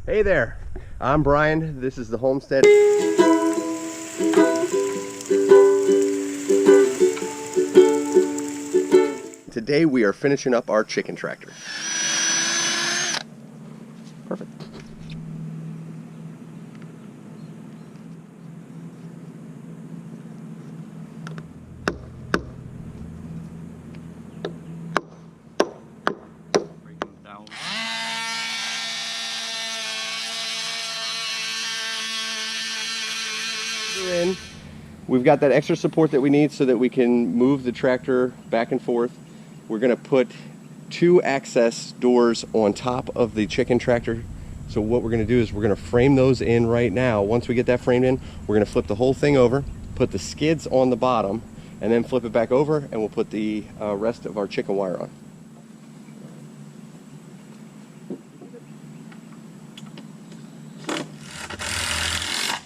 Hey there, I'm Brian. This is the Homestead. Today we are finishing up our chicken tractor. Perfect. In. We've got that extra support that we need so that we can move the tractor back and forth. We're going to put 2 access doors on top of the chicken tractor. So what we're going to do is we're going to frame those in right now. Once we get that framed in, we're going to flip the whole thing over, put the skids on the bottom, and then flip it back over, and we'll put the rest of our chicken wire on.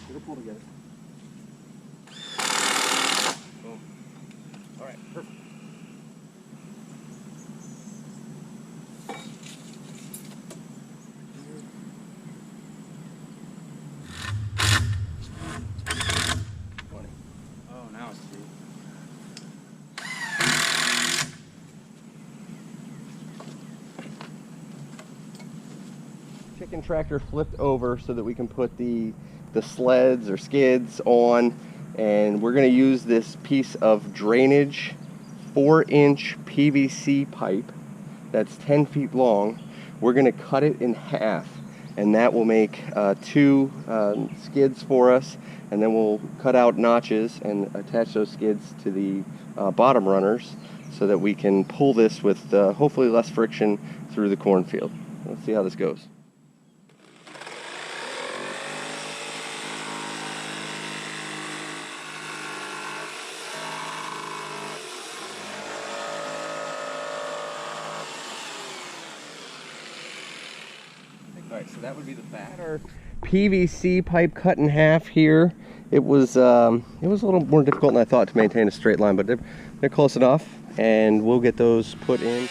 It'll pull together. Boom. All right, perfect. Oh, now it's through. Chicken tractor flipped over so that we can put the sleds or skids on, and we're going to use this piece of drainage 4-inch PVC pipe that's 10 feet long. We're going to cut it in half, and that will make 2 skids for us, and then we'll cut out notches and attach those skids to the bottom runners so that we can pull this with hopefully less friction through the cornfield. Let's see how this goes. Alright, so that would be the back. Our PVC pipe cut in half here. It was a little more difficult than I thought to maintain a straight line, but they're close enough, and we'll get those put in.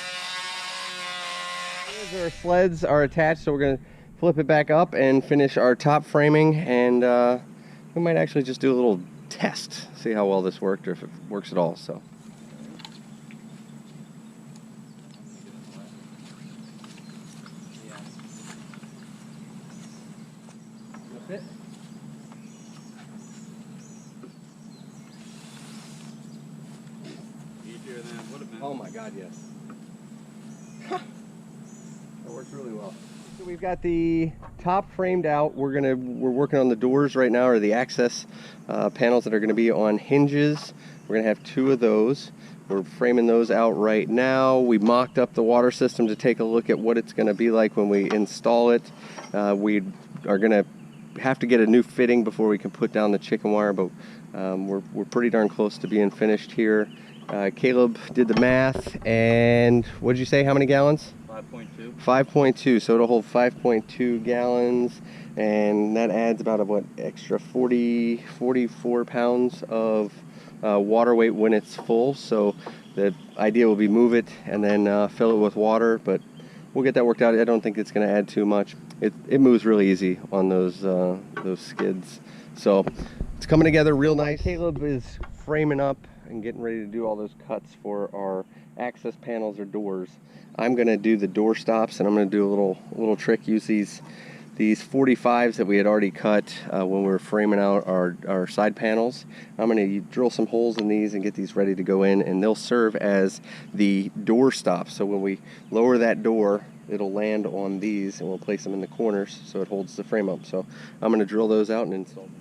Here's our sleds are attached, so we're going to flip it back up and finish our top framing, and we might actually just do a little test, see how well this worked or if it works at all. So. Fit? Easier than it would have been. Oh my God, yes. That works really well. So we've got the top framed out. We're working on the doors right now, or the access panels that are going to be on hinges. We're going to have 2 of those. We're framing those out right now. We mocked up the water system to take a look at what it's going to be like when we install it. We are going to have to get a new fitting before we can put down the chicken wire, but we're pretty darn close to being finished here. Caleb did the math, and what did you say, how many gallons? 5.2. 5.2, so it'll hold 5.2 gallons, and that adds about what, extra 44 pounds of water weight when it's full. So the idea will be move it and then fill it with water, but we'll get that worked out. I don't think it's going to add too much. It moves really easy on those skids. So it's coming together real nice. Caleb is framing up and getting ready to do all those cuts for our access panels or doors. I'm going to do the door stops, and I'm going to do a little trick. Use these 45s that we had already cut when we were framing out our side panels. I'm going to drill some holes in these and get these ready to go in, and they'll serve as the door stops. So when we lower that door, it'll land on these, and we'll place them in the corners so it holds the frame up. So I'm going to drill those out and install them.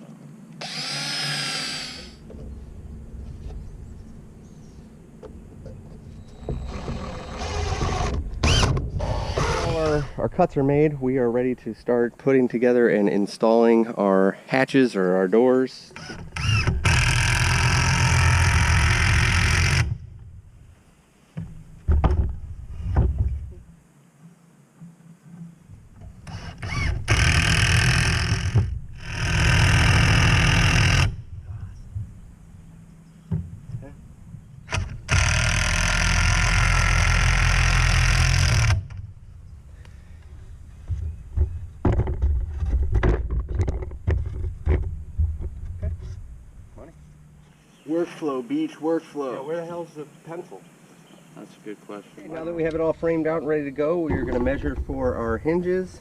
Our cuts are made. We are ready to start putting together and installing our hatches or our doors. Workflow, beach workflow. Yeah, where the hell's the pencil? That's a good question. Okay, now that we have it all framed out and ready to go, we're going to measure for our hinges.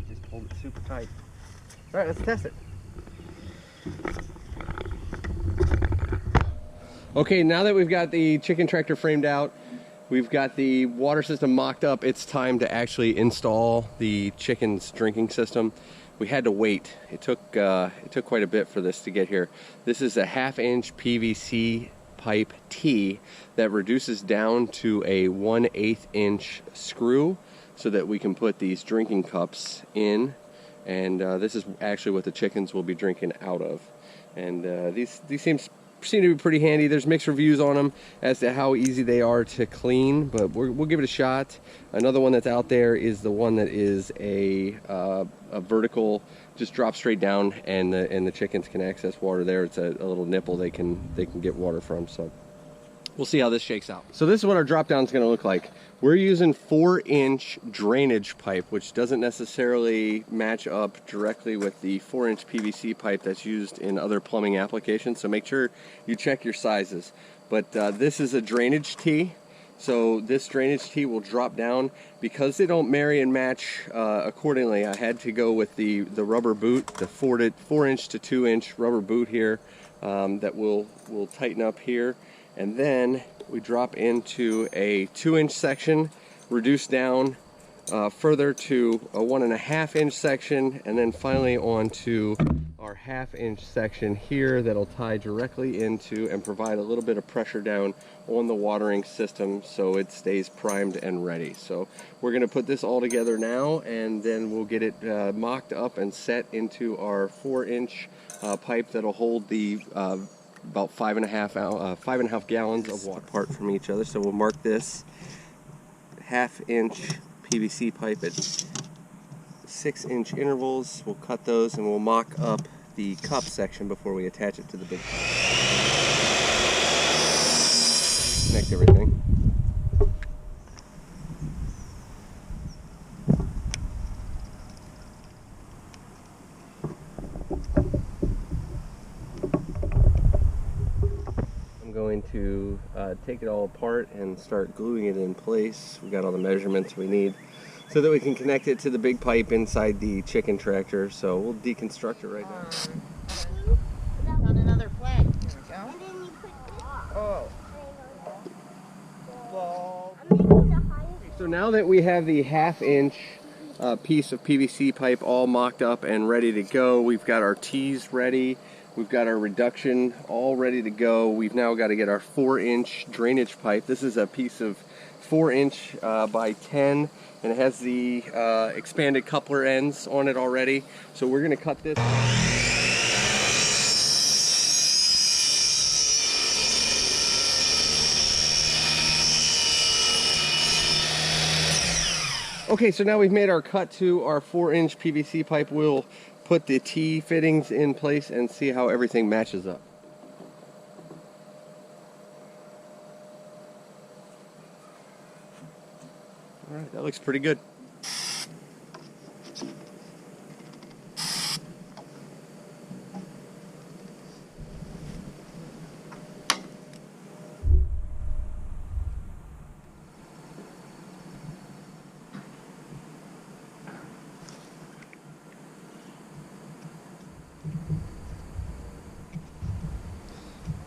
Just hold it super tight. All right, let's test it. Okay, now that we've got the chicken tractor framed out, we've got the water system mocked up, it's time to actually install the chicken's drinking system. We had to wait. It took quite a bit for this to get here. This is a 1/2-inch PVC pipe T that reduces down to a 1/8 inch screw so that we can put these drinking cups in, and this is actually what the chickens will be drinking out of. And these seem to be pretty handy. There's mixed reviews on them as to how easy they are to clean, but we'll give it a shot. Another one that's out there is the one that is a vertical, just drop straight down, and the chickens can access water there. It's a little nipple they can get water from. So we'll see how this shakes out. So this is what our drop down is going to look like. We're using 4-inch drainage pipe, which doesn't necessarily match up directly with the 4-inch PVC pipe that's used in other plumbing applications. So make sure you check your sizes. But this is a drainage tee. So this drainage tee will drop down. Because they don't marry and match accordingly, I had to go with the rubber boot, the 4-inch to 2-inch rubber boot here that will tighten up here. And then we drop into a 2-inch section, reduce down further to a 1.5-inch section, and then finally onto our 1/2-inch section here that'll tie directly into and provide a little bit of pressure down on the watering system so it stays primed and ready. So we're going to put this all together now, and then we'll get it mocked up and set into our 4-inch pipe that'll hold the about 5.5 gallons of water apart from each other. So we'll mark this 1/2-inch PVC pipe at 6-inch intervals. We'll cut those and we'll mock up the cup section before we attach it to the big pipe. Connect everything. Going to take it all apart and start gluing it in place. We got all the measurements we need so that we can connect it to the big pipe inside the chicken tractor. So we'll deconstruct it right now. On another flag. There we go. Oh. So now that we have the 1/2-inch piece of PVC pipe all mocked up and ready to go, we've got our tees ready. We've got our reduction all ready to go. We've now got to get our 4-inch drainage pipe. This is a piece of 4-inch by 10, and it has the expanded coupler ends on it already. So we're going to cut this. Okay, so now we've made our cut to our 4-inch PVC pipe. We'll put the T fittings in place and see how everything matches up. All right, that looks pretty good.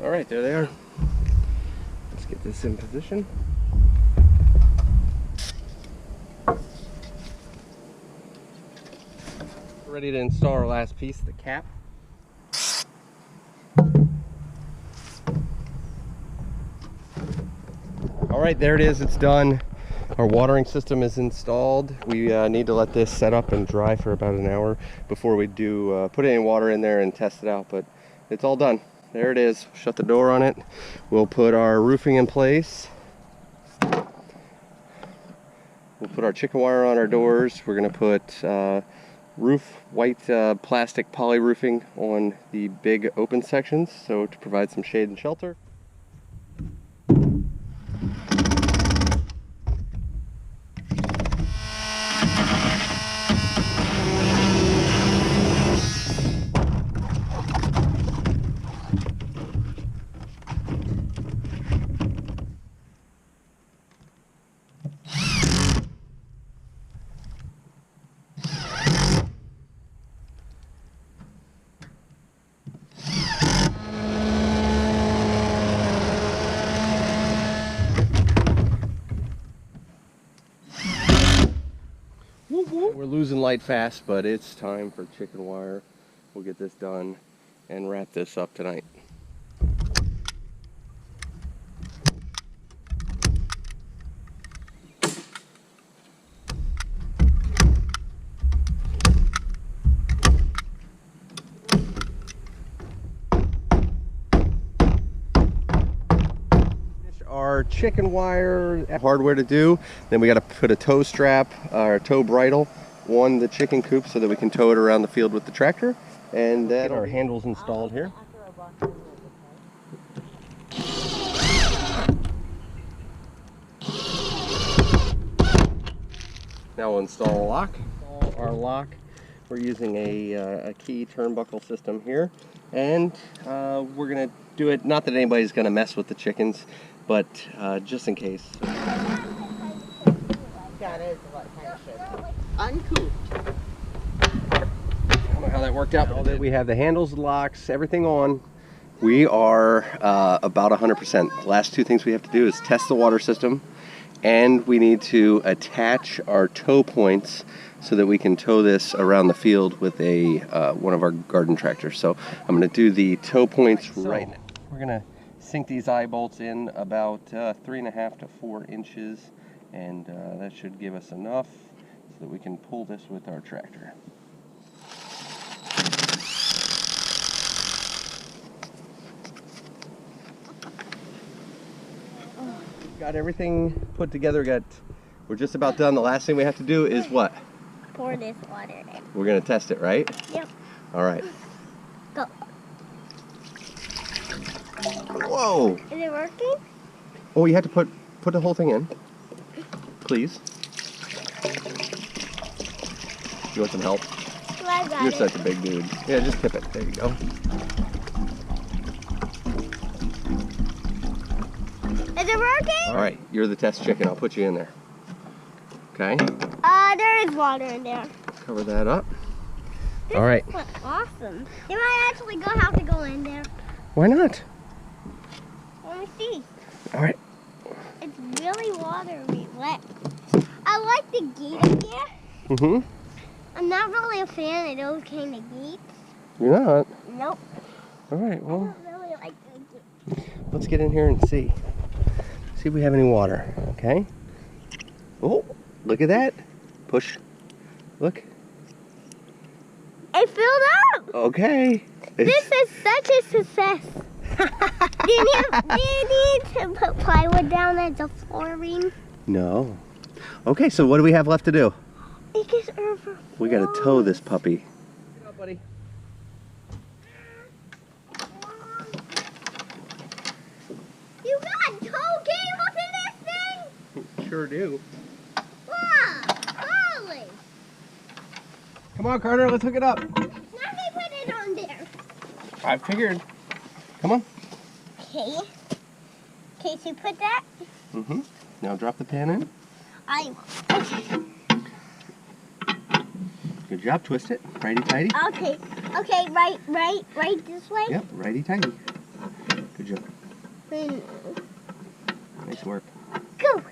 All right, there they are. Let's get this in position. We're ready to install our last piece, the cap. All right, there it is, it's done. Our watering system is installed. We need to let this set up and dry for about an hour before we do put any water in there and test it out, but it's all done. There it is. Shut the door on it. We'll put our roofing in place. We'll put our chicken wire on our doors. We're going to put white plastic poly roofing on the big open sections, so to provide some shade and shelter. losing light fast, but it's time for chicken wire. We'll get this done and wrap this up tonight. Our chicken wire hardware to do, then we got to put a tow strap or tow bridle on the chicken coop so that we can tow it around the field with the tractor, and then our handles installed here. Now we'll install a lock. Our lock, we're using a key turnbuckle system here, and we're gonna do it, not that anybody's gonna mess with the chickens, but just in case. That is what kind of shit. Uncooped. I don't know how that worked out. Now that we have the handles, locks, everything on, we are about 100%. Last two things we have to do is test the water system, and we need to attach our tow points so that we can tow this around the field with a one of our garden tractors. So I'm going to do the tow points right now. We're going to sink these eye bolts in about 3.5 to 4 inches, and that should give us enough so that we can pull this with our tractor. Got everything put together. We're just about done. The last thing we have to do is what? Pour this water in. We're gonna test it, right? Yep. All right. Go. Whoa! Is it working? Oh, you have to put the whole thing in, please. You want some help? I got You're it. such a big dude. Yeah, just tip it. There you go. Is it working? All right, you're the test chicken. I'll put you in there. Okay. There is water in there. Cover that up. This All right. is awesome. You might actually have to go in there. Why not? Let me see. All right. It's really watery wet. I like the gate up there. Mm-hmm. I'm not really a fan of those kind of gates. You're not? Nope. All right, I well, don't really like those gates. let's get in here and see. See if we have any water, okay? Oh, look at that. Push. Look. It filled up. Okay. This is such a success. do you need to put plywood down as a flooring? No. Okay, so what do we have left to do? It gets overflowed. We got to tow this puppy. Get up, buddy. You got tow cables in this thing? Sure do. Wow, holy. Come on, Carter, let's hook it up. Let me put it on there. I figured. Come on. Okay. Okay, so put that. Mm-hmm. Now drop the pan in. Okay. Good job. Twist it. Righty-tighty. Okay. Okay, right this way. Yep, righty-tighty. Good job. Mm, Nice work. Go.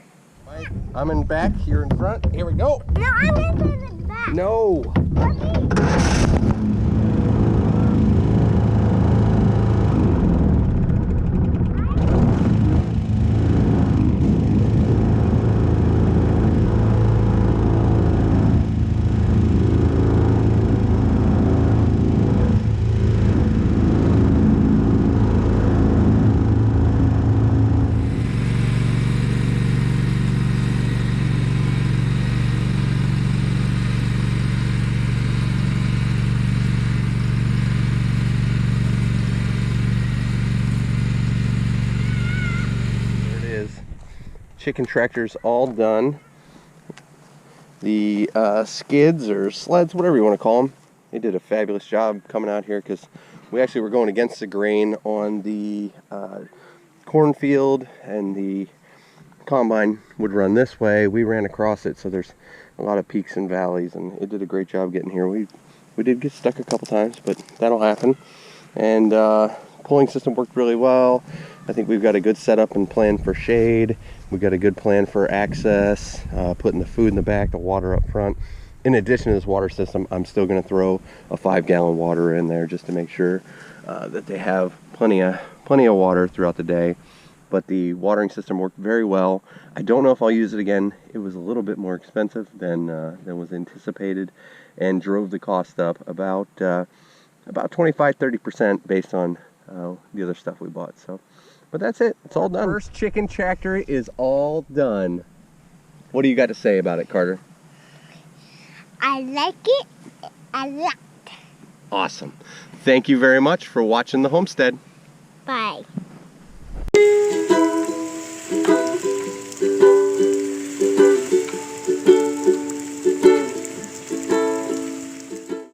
I'm in back, you're in front. Here we go. No, I'm in the back. No. Okay. Chicken tractor's all done. The skids or sleds, whatever you want to call them, they did a fabulous job coming out here because we actually were going against the grain on the cornfield, and the combine would run this way. We ran across it, so there's a lot of peaks and valleys, and it did a great job getting here. We did get stuck a couple times, but that'll happen. And pulling system worked really well. I think we've got a good setup and plan for shade. We've got a good plan for access, putting the food in the back, the water up front. in addition to this water system, I'm still going to throw a 5-gallon water in there just to make sure that they have plenty of water throughout the day. But the watering system worked very well. I don't know if I'll use it again. It was a little bit more expensive than was anticipated, and drove the cost up about 25-30% based on the other stuff we bought. So, but that's it. It's all done. First chicken tractor is all done. What do you got to say about it, Carter? I like it a lot. Awesome. Thank you very much for watching the Homestead. Bye.